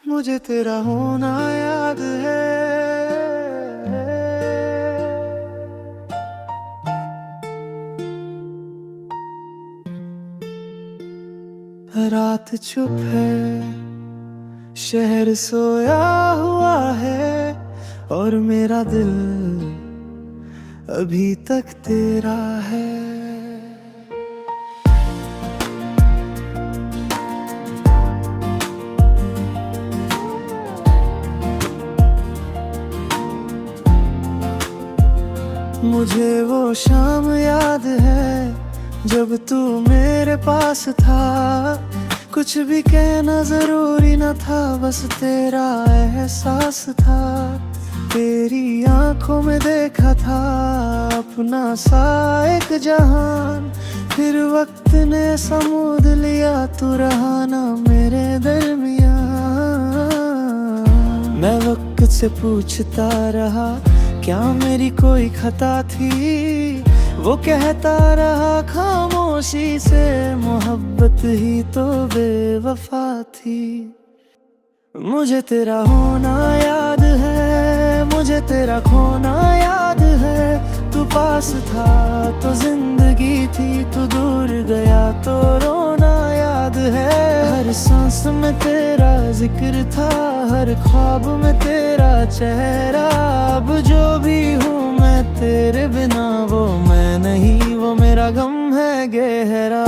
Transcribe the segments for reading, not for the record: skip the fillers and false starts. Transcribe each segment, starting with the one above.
मुझे तेरा होना याद है। रात चुप है, शहर सोया हुआ है, और मेरा दिल अभी तक तेरा है। मुझे वो शाम याद है जब तू मेरे पास था। कुछ भी कहना जरूरी न था, बस तेरा एहसास था। तेरी आंखों में देखा था अपना सा एक जहान। फिर वक्त ने समूद लिया, तू रहा ना मेरे दरमियां। मैं वक्त से पूछता रहा, क्या मेरी कोई खता थी? वो कहता रहा खामोशी से, मोहब्बत ही तो बेवफा थी। मुझे तेरा होना याद है, मुझे तेरा खोना याद है। तू पास था तो जिंदगी थी, तू दूर गया तो रोना याद है। हर सांस में तेरा जिक्र था, हर ख्वाब में तेरा चेहरा। अब जो भी हूँ मैं तेरे बिना, वो मैं नहीं, वो मेरा गम है गहरा।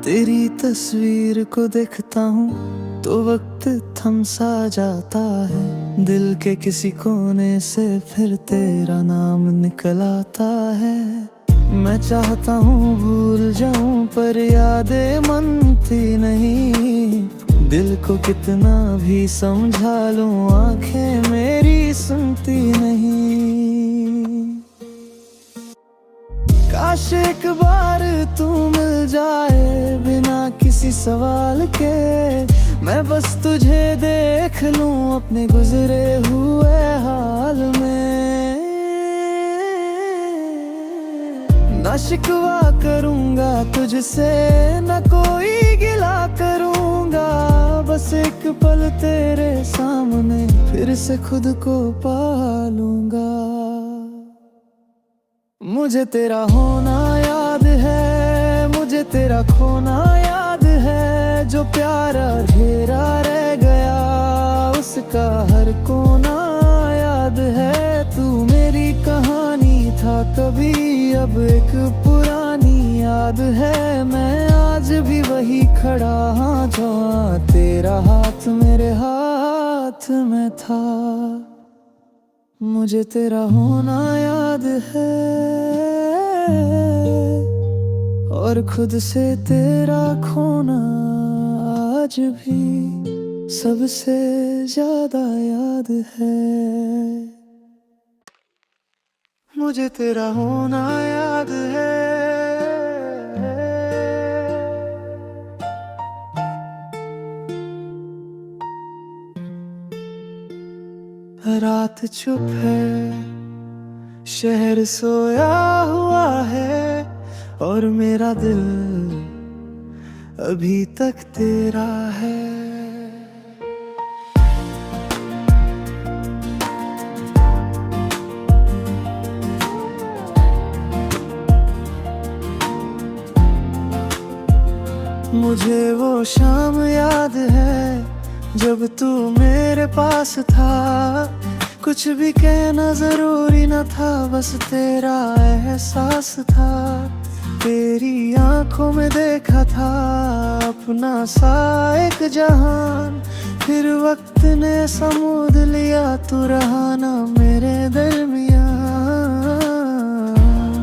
तेरी तस्वीर को देखता हूँ तो वक्त थम सा जाता है। दिल के किसी कोने से फिर तेरा नाम निकल आता है। मैं चाहता हूँ भूल जाऊं पर यादें मनती नहीं। दिल को कितना भी समझा लूं, आंखें मेरी सुनती नहीं। काश एक बार तू मिल जाए बिना किसी सवाल के। मैं बस तुझे देख लूं अपने गुजरे हुए हाल में। ना शिकवा करूंगा तुझसे, न कोई गिला करूंगा। बस एक पल तेरे सामने फिर से खुद को पालूंगा। मुझे तेरा होना याद है, मुझे तेरा खोना याद है। जो प्यारा घेरा रह गया उसका हर कोना याद है। तू मेरी कहानी था कभी, अब एक पुरानी याद है। मैं आज भी वही खड़ा हाँ, जो तेरा हाथ मेरे हाथ में था। मुझे तेरा होना याद है, और खुद से तेरा खोना आज भी सबसे ज्यादा याद है। मुझे तेरा होना याद है। रात चुप है, शहर सोया हुआ है, और मेरा दिल अभी तक तेरा है। मुझे वो शाम याद है जब तू मेरे पास था। कुछ भी कहना जरूरी न था, बस तेरा एहसास था। तेरी आंखों में देखा था अपना सा एक जहान। फिर वक्त ने समूद लिया, तू रहा ना मेरे दरमियां।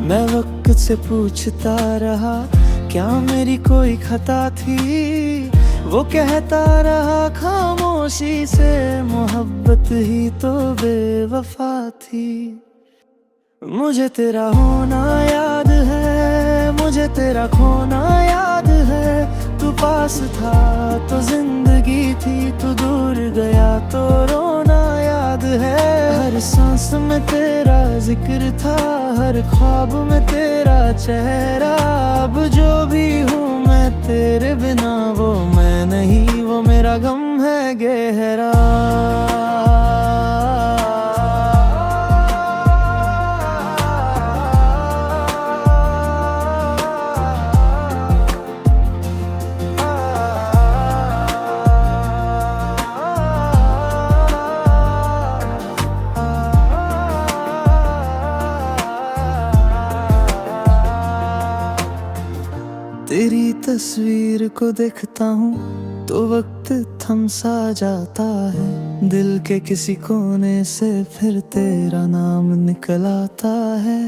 मैं वक्त से पूछता रहा, क्या मेरी कोई खता थी? वो कहता रहा खामोशी से, मोहब्बत ही तो बेवफा थी। मुझे तेरा होना याद है, मुझे तेरा खोना याद है। तू पास था तो जिंदगी थी, तू दूर गया तो रोना याद है। हर सांस में तेरा जिक्र था, हर ख्वाब में तेरा चेहरा। अब जो भी हूँ मैं तेरे बिना, वो मैं नहीं, वो मेरा गम है गहरा। तेरी तस्वीर को देखता हूँ तो वक्त थम सा जाता है। दिल के किसी कोने से फिर तेरा नाम निकल आता है।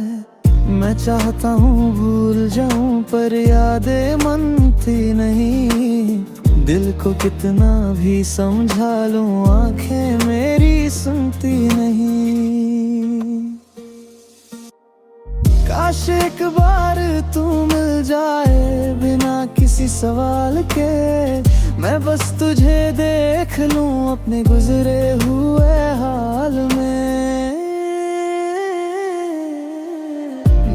मैं चाहता हूँ भूल जाऊं पर यादें मनती नहीं। दिल को कितना भी समझा लूं, आंखें मेरी सुनती नहीं। काश एक बार तू मिल जाए बिना किसी सवाल के। मैं बस तुझे देख लूं अपने गुजरे हुए हाल में।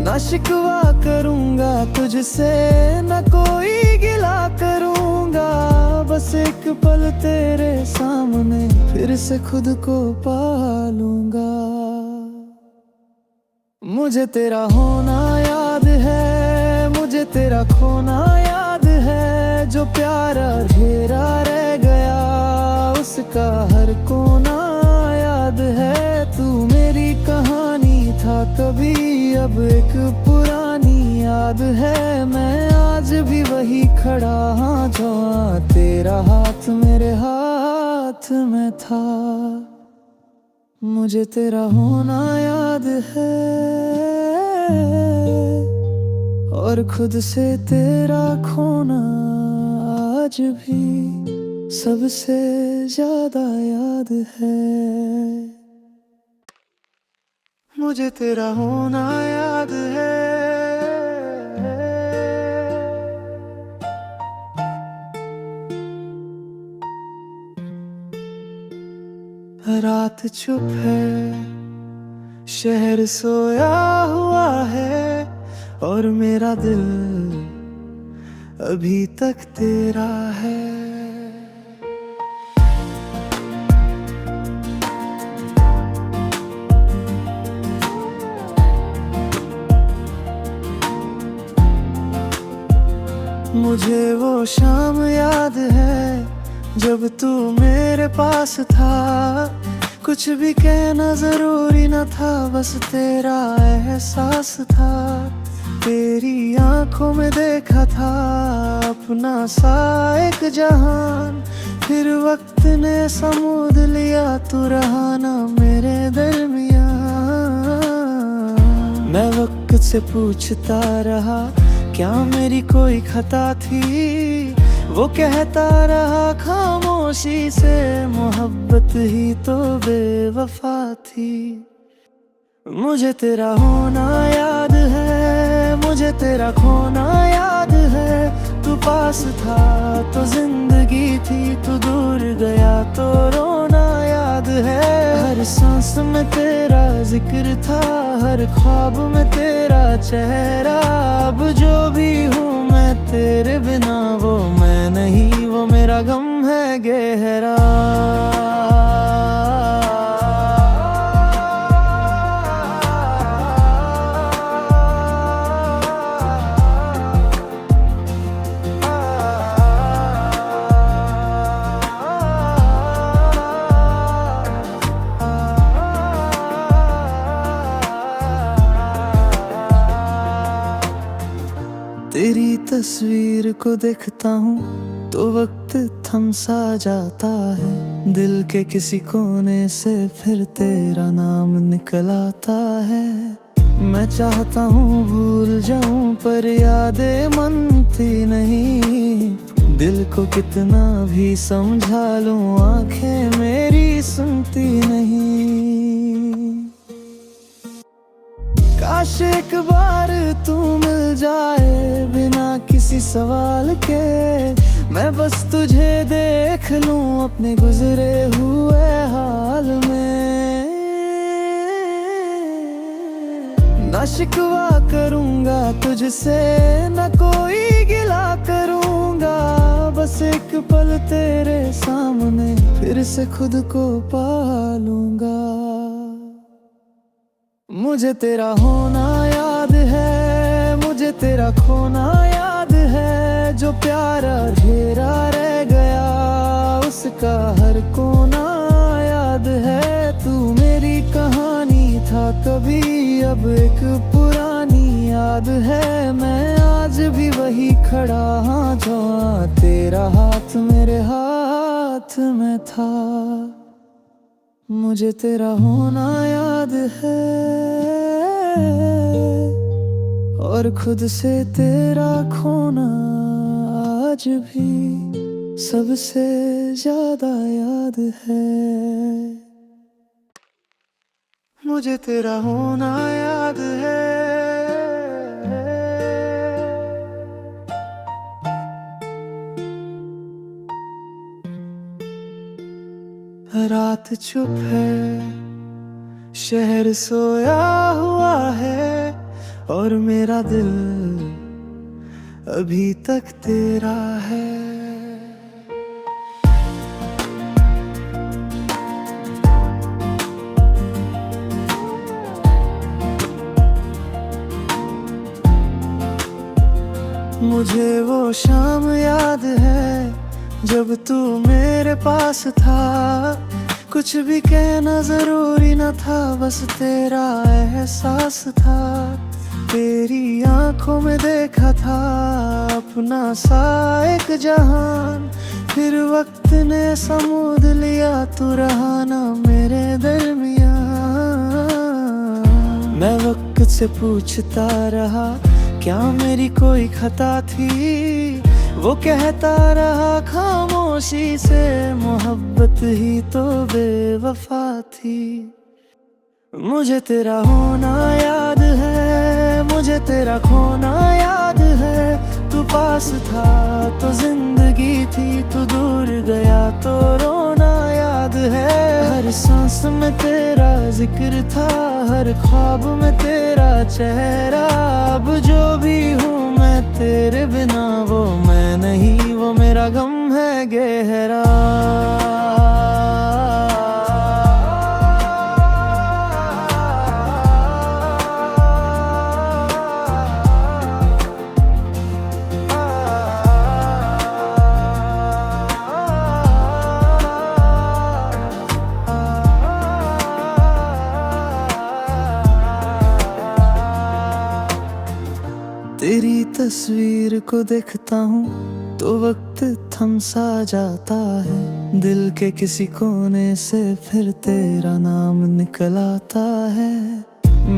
ना शिकवा करूंगा तुझसे, न कोई गिला करूंगा। बस एक पल तेरे सामने फिर से खुद को पालूंगा। मुझे तेरा होना याद है, मुझे तेरा खोना याद है। जो प्यारा घेरा रह गया उसका हर कोना याद है। तू मेरी कहानी था कभी, अब एक पुरानी याद है। मैं आज भी वही खड़ा हाँ, जो तेरा हाथ मेरे हाथ में था। मुझे तेरा होना याद है और खुद से तेरा खोना आज भी सबसे ज्यादा याद है। मुझे तेरा होना याद है। रात चुप है, शहर सोया हुआ है और मेरा दिल अभी तक तेरा है। मुझे वो शाम याद है जब तू मेरे पास था। कुछ भी कहना जरूरी न था, बस तेरा एहसास था। तेरी आंखों में देखा था अपना सा एक जहान। फिर वक्त ने समूद लिया, तू रहा ना मेरे दरमियां। मैं वक्त से पूछता रहा क्या मेरी कोई खता थी। वो कहता रहा खामोशी से मोहब्बत ही तो बेवफा थी। मुझे तेरा होना याद है, मुझे तेरा खोना याद है। तू पास था तो जिंदगी थी, तू दूर गया तो रोना याद है। हर सांस में तेरा जिक्र था, हर ख्वाब में तेरा चेहरा। अब जो भी हूँ मैं तेरे बिना, वो मैं नहीं, वो मेरा गम है गहरा। तेरी तस्वीर को देखता हूँ तो वक्त थम सा जाता है। दिल के किसी कोने से फिर तेरा नाम निकल आता है। मैं चाहता हूँ भूल जाऊं पर यादें मनती नहीं। दिल को कितना भी समझा लूं, आंखें मेरी सुनती नहीं। काश एक बार तू मिल जाए बिना किसी सवाल के, मैं बस तुझे देख लूं अपने गुजरे हुए हाल में। ना शिकवा करूंगा तुझसे, न कोई गिला करूंगा, बस एक पल तेरे सामने फिर से खुद को पालूंगा। मुझे तेरा होना याद है, मुझे तेरा खोना याद है, जो प्यारा घेरा रह गया उसका हर कोना याद है। तू मेरी कहानी था कभी, अब एक पुरानी याद है। मैं आज भी वही खड़ा हाँ जो तेरा हाथ मेरे हाथ में था। मुझे तेरा होना याद है और खुद से तेरा खोना आज भी सबसे ज्यादा याद है। मुझे तेरा होना याद है। रात चुप है, शहर सोया हुआ है, और मेरा दिल अभी तक तेरा है। मुझे वो शाम याद है जब तू मेरे पास था, कुछ भी कहना जरूरी न था, बस तेरा एहसास था। तेरी आंखों में देखा था अपना सा एक जहान, फिर वक्त ने समूद लिया, तू रहा ना मेरे दरमियां। मैं वक्त से पूछता रहा क्या मेरी कोई खता थी, वो कहता रहा खामोशी से मोहब्बत ही तो बेवफा थी। मुझे तेरा होना याद है, मुझे तेरा खोना याद है, तू पास था तो जिंदगी थी, तू दूर गया तो रोना याद है। हर सांस में तेरा जिक्र था, हर ख्वाब में तेरा चेहरा। अब जो भी हूँ मैं तेरे बिना वो मैं नहीं, वो मेरा गम है गहरा। तेरी तस्वीर को देखता हूँ तो वक्त थम सा जाता है, दिल के किसी कोने से फिर तेरा नाम निकल आता है।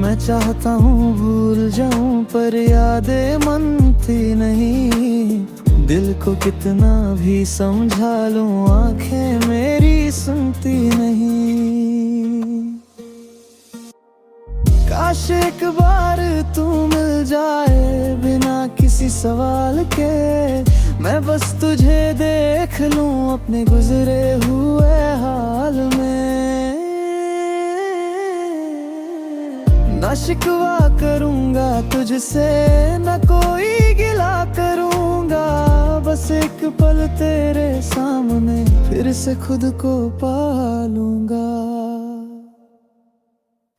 मैं चाहता हूँ भूल जाऊं पर यादें मनती नहीं, दिल को कितना भी समझा लूं आंखें मेरी सुनती नहीं। काश एक बार तू मिल जाए बिना किसी सवाल के, मैं बस तुझे देख लूं अपने गुजरे हुए हाल में। ना शिकवा करूंगा तुझसे, न कोई गिला करूंगा, बस एक पल तेरे सामने फिर से खुद को पालूंगा।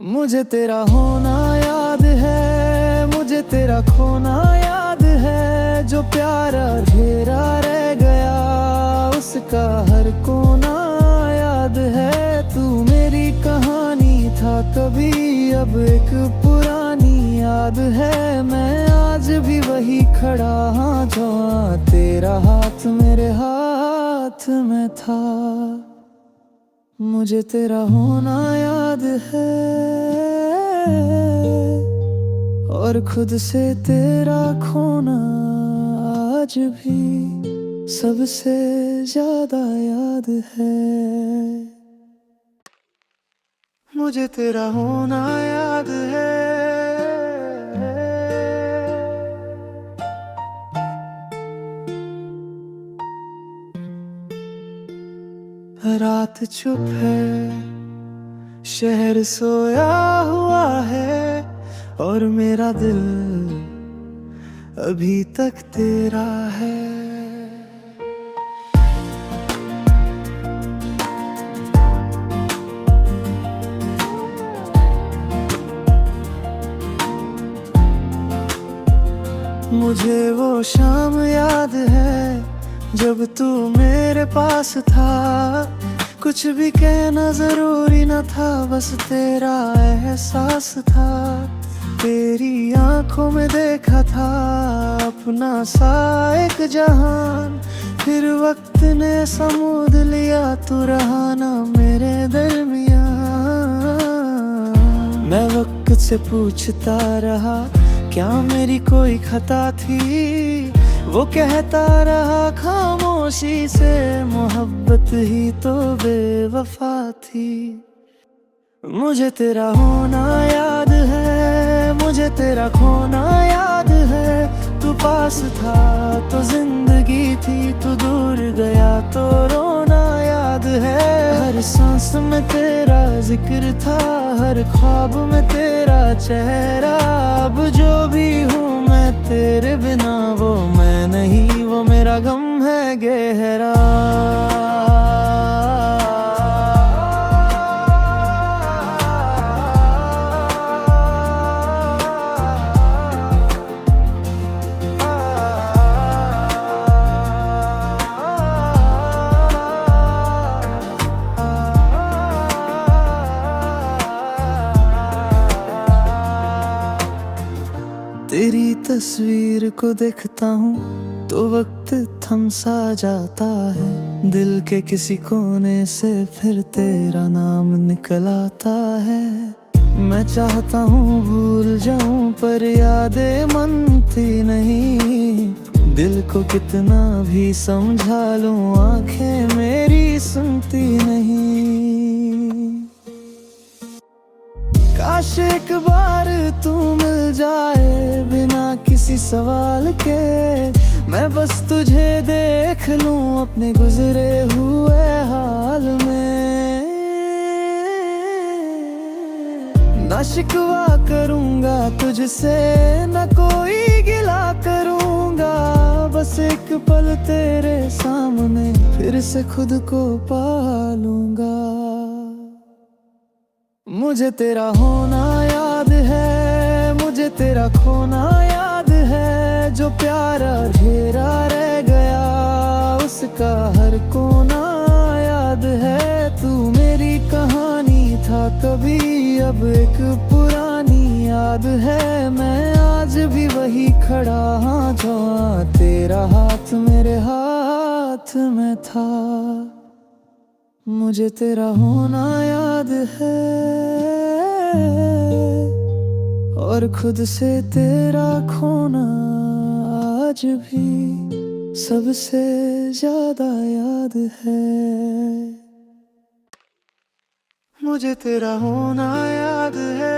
मुझे तेरा होना याद है, मुझे तेरा खोना याद है, जो प्यारा घेरा रह गया उसका हर कोना याद है। तू मेरी कहानी था कभी, अब एक पुरानी याद है। मैं आज भी वही खड़ा हाँ जो तेरा हाथ मेरे हाथ में था। मुझे तेरा होना याद है और खुद से तेरा खोना आज भी सबसे ज्यादा याद है। मुझे तेरा होना याद है। रात चुप है, शहर सोया हुआ है, और मेरा दिल अभी तक तेरा है। मुझे वो शाम याद है जब तू मेरे पास था, कुछ भी कहना जरूरी न था, बस तेरा एहसास था। तेरी आंखों में देखा था अपना सा एक जहान, फिर वक्त ने समूद लिया, तू रहा ना मेरे दरमियां। मैं वक्त से पूछता रहा क्या मेरी कोई खता थी, वो कहता रहा खामोशी से मोहब्बत ही तो बेवफा थी। मुझे तेरा होना याद है, मुझे तेरा खोना याद है, तू पास था तो जिंदगी थी, तू दूर गया तो रोना याद है। हर सांस में तेरा जिक्र था, हर ख्वाब में तेरा चेहरा, अब जो भी हूँ मैं तेरे बिना वो मैं नहीं, वो मेरा गम है गहरा। तेरी तस्वीर को देखता हूँ तो वक्त थम सा जाता है, दिल के किसी कोने से फिर तेरा नाम निकल आता है। मैं चाहता हूँ भूल जाऊं पर यादें मनती नहीं, दिल को कितना भी समझा लूं आंखें मेरी सुनती नहीं। काश एक बार तू मिल जाए बिना किसी सवाल के, मैं बस तुझे देख लूं अपने गुजरे हुए हाल में। ना शिकवा करूंगा तुझसे, न कोई गिला करूंगा, बस एक पल तेरे सामने फिर से खुद को पालूंगा। मुझे तेरा होना याद है, मुझे तेरा खोना याद है, जो प्यारा घेरा रह गया उसका हर कोना याद है। तू मेरी कहानी था कभी, अब एक पुरानी याद है, मैं आज भी वही खड़ा हाँ जो तेरा हाथ मेरे हाथ में था। मुझे तेरा होना याद है और खुद से तेरा खोना आज भी सबसे ज्यादा याद है। मुझे तेरा होना याद है।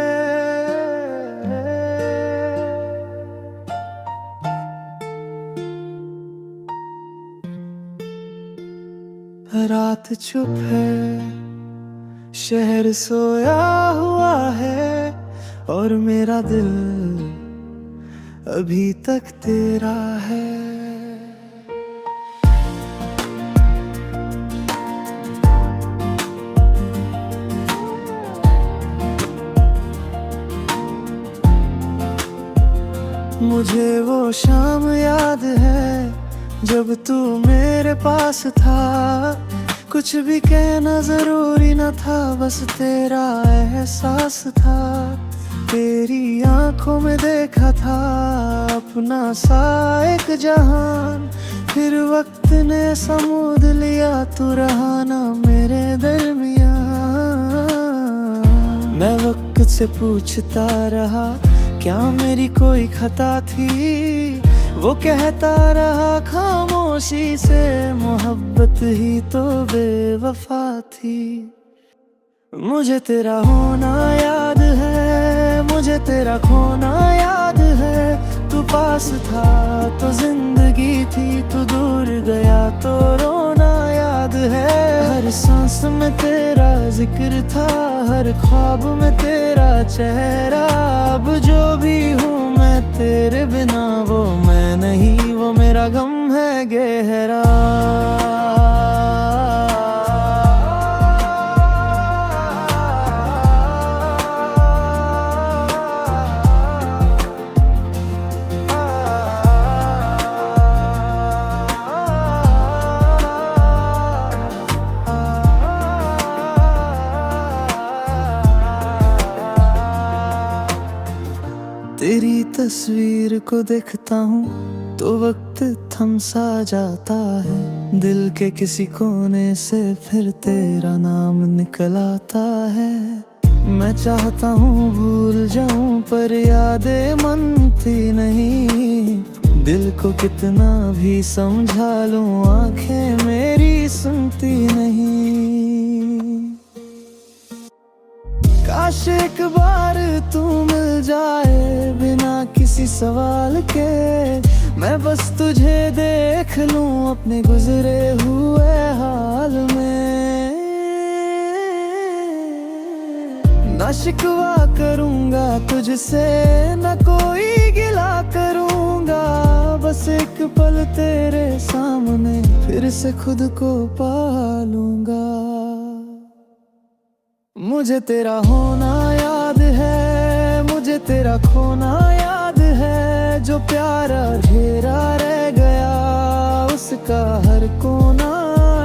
रात चुप है, शहर सोया हुआ है, और मेरा दिल अभी तक तेरा है। मुझे वो शाम याद है जब तू मेरे पास था, कुछ भी कहना जरूरी न था, बस तेरा एहसास था। तेरी आंखों में देखा था अपना सा एक जहान, फिर वक्त ने समूद लिया, तू रहा ना मेरे दरमियां। मैं वक्त से पूछता रहा क्या मेरी कोई खता थी, वो कहता रहा खामोशी से मोहब्बत ही तो बेवफा थी। मुझे तेरा होना याद है, मुझे तेरा खोना याद है, तू पास था तो जिंदगी थी, तू दूर गया तो रोना याद है। हर सांस में तेरा जिक्र था, हर ख्वाब में तेरा चेहरा। अब जो भी हूँ मैं तेरे बिना वो मैं नहीं, वो मेरा गम है गहरा। तेरी तस्वीर को देखता हूँ तो वक्त थम सा जाता है। दिल के किसी कोने से फिर तेरा नाम निकल आता है। मैं चाहता हूँ भूल जाऊं पर यादें मनती नहीं। दिल को कितना भी समझा लूं आंखें मेरी सुनती नहीं। काश एक बार तू मिल जाए बिना किसी सवाल के। मैं बस तुझे देख लूं अपने गुजरे हुए हाल में। ना शिकवा करूंगा तुझसे, न कोई गिला करूंगा। बस एक पल तेरे सामने फिर से खुद को पालूंगा। मुझे तेरा होना याद है, मुझे तेरा खोना याद है। जो प्यारा घेरा रह गया उसका हर कोना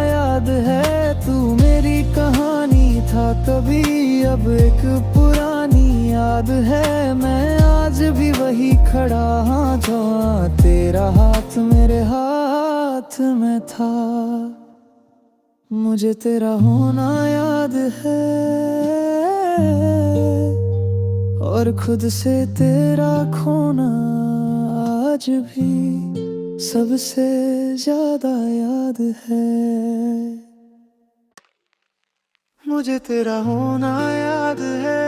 याद है। तू मेरी कहानी था कभी, अब एक पुरानी याद है। मैं आज भी वही खड़ा हाँ जहाँ तेरा हाथ मेरे हाथ में था। मुझे तेरा होना याद है और खुद से तेरा खोना आज भी सबसे ज्यादा याद है। मुझे तेरा होना याद है।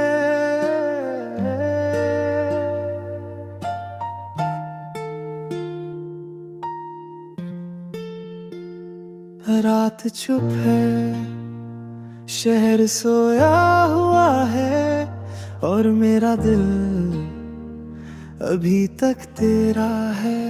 रात चुप है, शहर सोया हुआ है और मेरा दिल अभी तक तेरा है।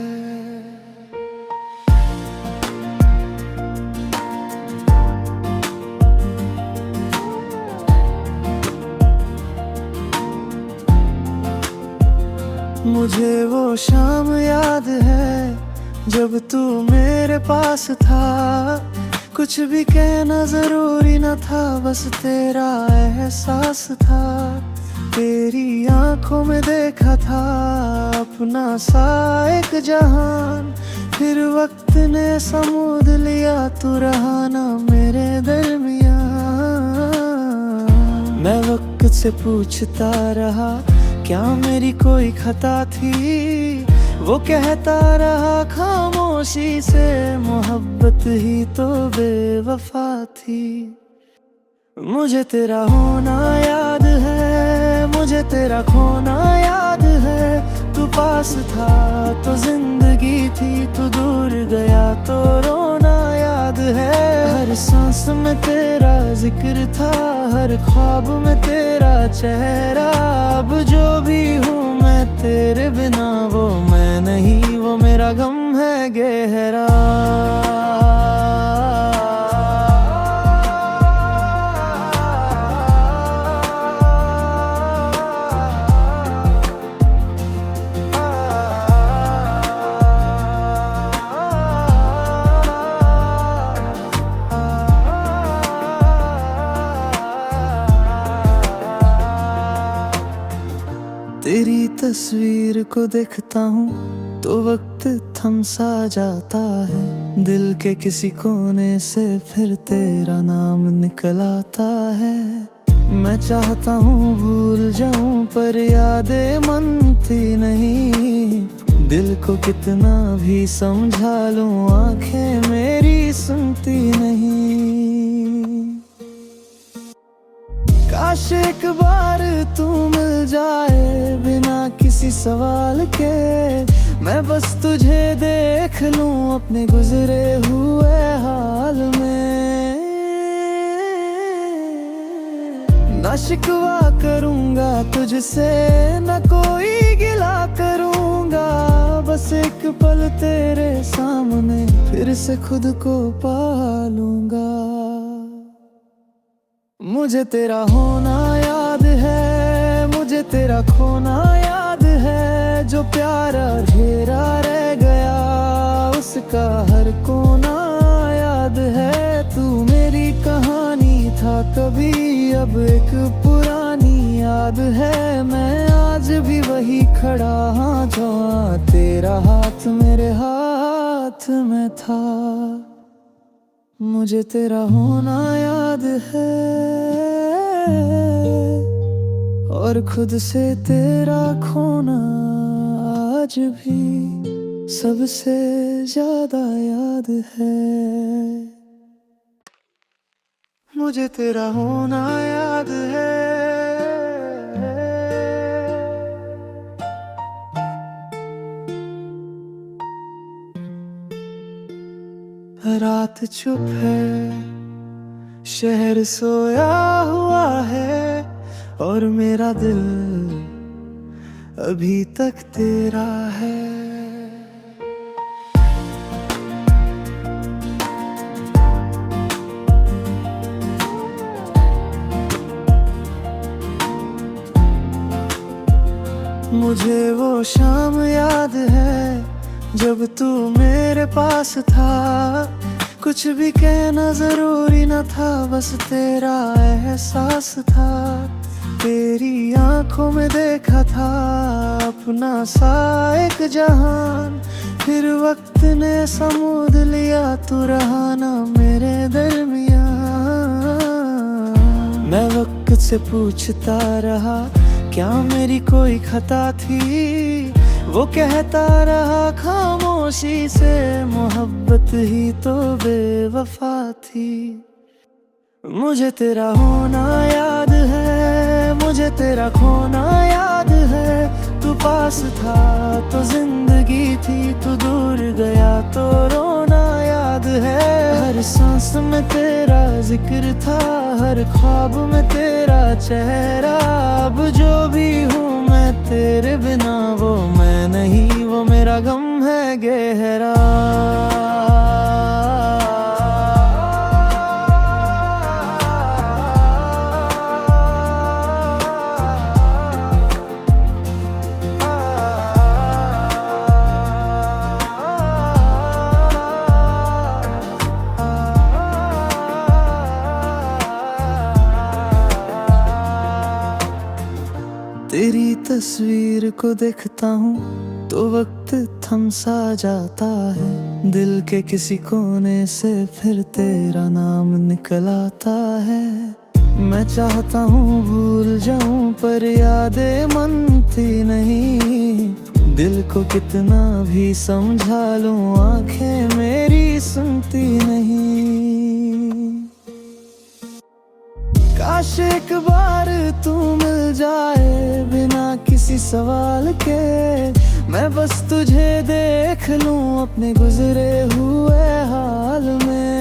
मुझे वो शाम याद है जब तू मेरे पास था। कुछ भी कहना जरूरी न था, बस तेरा एहसास था। तेरी आंखों में देखा था अपना सा एक जहान। फिर वक्त ने समूद लिया, तू रहा ना मेरे दरमियान। मैं वक्त से पूछता रहा क्या मेरी कोई खता थी। वो कहता रहा खामोशी से मोहब्बत ही तो बेवफा थी। मुझे तेरा होना याद है, मुझे तेरा खोना याद है। तू पास था तो जिंदगी थी, तू दूर गया तो रोना याद है। हर सांस में तेरा जिक्र था, हर ख्वाब में तेरा चेहरा। अब जो भी हूँ मैं तेरे बिना वो मैं नहीं, वो मेरा गम है गहरा। तेरी तस्वीर को देखता हूँ तो वक्त थम सा जाता है। दिल के किसी कोने से फिर तेरा नाम निकल आता है। मैं चाहता हूँ भूल जाऊं पर यादें मनती नहीं। दिल को कितना भी समझा लूं आंखें मेरी सुनती नहीं। काश एक बार तू मिल जाए बिना किसी सवाल के। मैं बस तुझे देख लूं अपने गुजरे हुए हाल में। ना शिकवा करूंगा तुझसे, न कोई गिला करूंगा। बस एक पल तेरे सामने फिर से खुद को पालूंगा। मुझे तेरा होना याद है, मुझे तेरा खोना याद है। जो प्यारा घेरा रह गया उसका हर कोना याद है। तू मेरी कहानी था कभी, अब एक पुरानी याद है। मैं आज भी वही खड़ा हाँ जहाँ तेरा हाथ मेरे हाथ में था। मुझे तेरा होना याद है और खुद से तेरा खोना आज भी सबसे ज्यादा याद है। मुझे तेरा होना याद है। रात चुप है, शहर सोया हुआ है और मेरा दिल अभी तक तेरा है। मुझे वो शाम याद है जब तू मेरे पास था। कुछ भी कहना जरूरी न था, बस तेरा एहसास था। तेरी आंखों में देखा था अपना सा एक जहान। फिर वक्त ने समूद लिया, तू रहा ना मेरे दरमियां। मैं वक्त से पूछता रहा क्या मेरी कोई खता थी। वो कहता रहा खामोशी से मोहब्बत ही तो बेवफा थी। मुझे तेरा होना याद है, मुझे तेरा खोना याद है। तू पास था तो जिंदगी थी, तू दूर गया तो रोना याद है। हर सांस में तेरा जिक्र था, हर ख्वाब में तेरा चेहरा। अब जो भी हूँ मैं तेरे बिना वो मैं नहीं, वो मेरा गम है गहरा। तेरी तस्वीर को देखता हूँ तो वक्त थम सा जाता है। दिल के किसी कोने से फिर तेरा नाम निकल आता है। मैं चाहता हूँ भूल जाऊं पर यादें मनती नहीं। दिल को कितना भी समझा लूं आंखें मेरी सुनती नहीं। काश एक बार तू मिल जाए बिना किसी सवाल के। मैं बस तुझे देख लूं अपने गुजरे हुए हाल में।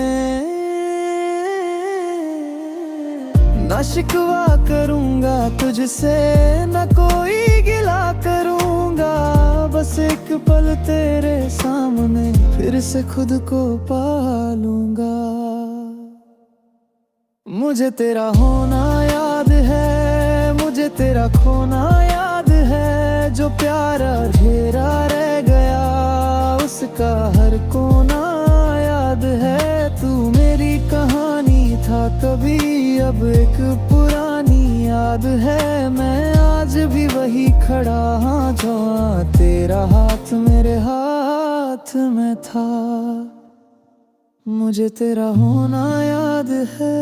ना शिकवा करूंगा तुझसे, न कोई गिला करूंगा। बस एक पल तेरे सामने फिर से खुद को पालूंगा। मुझे तेरा होना याद है, मुझे तेरा खोना याद है। जो प्यारा घेरा रह गया उसका हर कोना याद है। तू मेरी कहानी था कभी, अब एक पुरानी याद है। मैं आज भी वही खड़ा हाँ जहाँ तेरा हाथ मेरे हाथ में था। मुझे तेरा होना याद है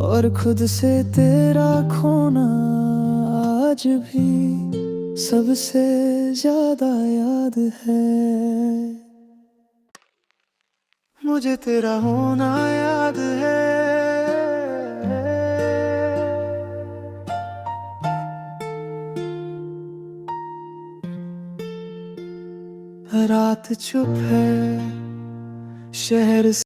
और खुद से तेरा खोना आज भी सबसे ज्यादा याद है। मुझे तेरा होना याद है। रात चुप है, शहर